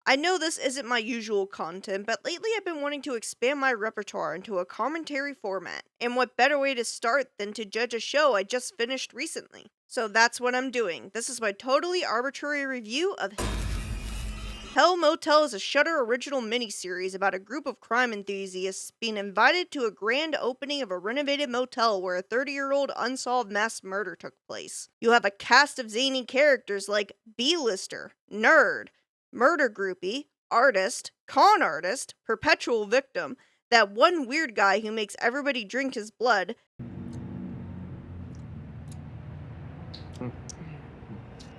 I know this isn't my usual content, but lately I've been wanting to expand my repertoire into a commentary format, and what better way to start than to judge a show I just finished recently? So that's what I'm doing. This is my totally arbitrary review of Hell Motel is a Shudder original miniseries about a group of crime enthusiasts being invited to a grand opening of a renovated motel where a 30-year-old unsolved mass murder took place. You have a cast of zany characters like B-lister, nerd, murder groupie, artist, con artist, perpetual victim, that one weird guy who makes everybody drink his blood,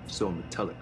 So metallic.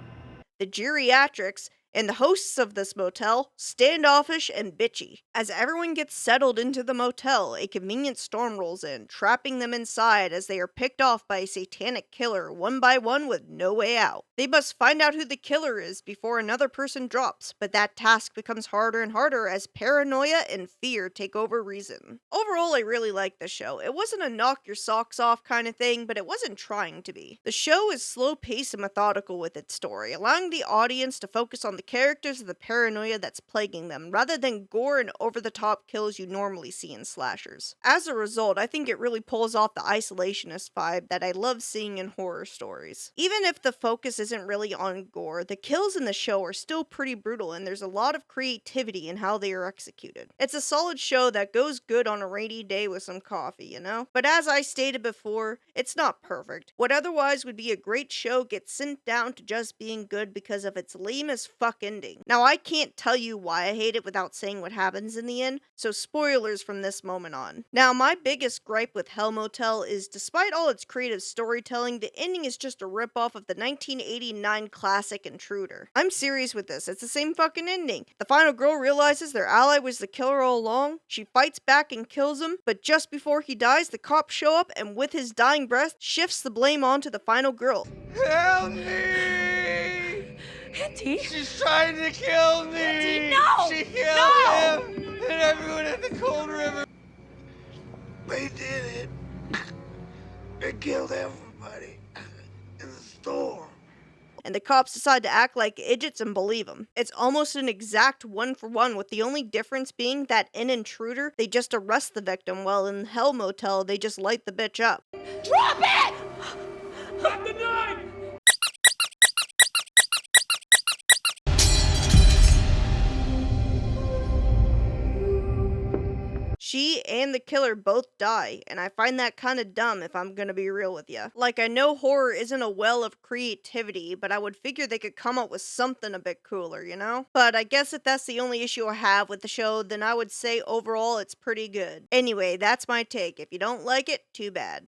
the geriatrics, and the hosts of this motel, standoffish and bitchy. As everyone gets settled into the motel, a convenient storm rolls in, trapping them inside as they are picked off by a satanic killer one by one with no way out. They must find out who the killer is before another person drops, but that task becomes harder and harder as paranoia and fear take over reason. Overall, I really liked the show. It wasn't a knock your socks off kind of thing, but it wasn't trying to be. The show is slow-paced and methodical with its story, allowing the audience to focus on the characters and the paranoia that's plaguing them, rather than gore and over-the-top kills you normally see in slashers. As a result, I think it really pulls off the isolationist vibe that I love seeing in horror stories. Even if the focus isn't really on gore, the kills in the show are still pretty brutal and there's a lot of creativity in how they are executed. It's a solid show that goes good on a rainy day with some coffee, you know? But as I stated before, it's not perfect. What otherwise would be a great show gets sent down to just being good because of its lame as fuck ending. Now, I can't tell you why I hate it without saying what happens in the end, so spoilers from this moment on. Now, my biggest gripe with Hell Motel is despite all its creative storytelling, the ending is just a ripoff of the 1989 classic Intruder. I'm serious with this, it's the same fucking ending. The final girl realizes their ally was the killer all along, she fights back and kills him, but just before he dies, the cops show up and with his dying breath, shifts the blame onto the final girl. Help me! Auntie? She's trying to kill me! Auntie, no! She killed No! him! And everyone at the cold river! They did it! They killed everybody in the store. And the cops decide to act like idiots and believe him. It's almost an exact one-for-one, with the only difference being that in Intruder, they just arrest the victim, while in Hell Motel, they just light the bitch up. Drop it! Drop the knife! She and the killer both die, and I find that kinda dumb if I'm gonna be real with ya. Like, I know horror isn't a well of creativity, but I would figure they could come up with something a bit cooler, you know? But I guess if that's the only issue I have with the show, then I would say overall it's pretty good. Anyway, that's my take. If you don't like it, too bad.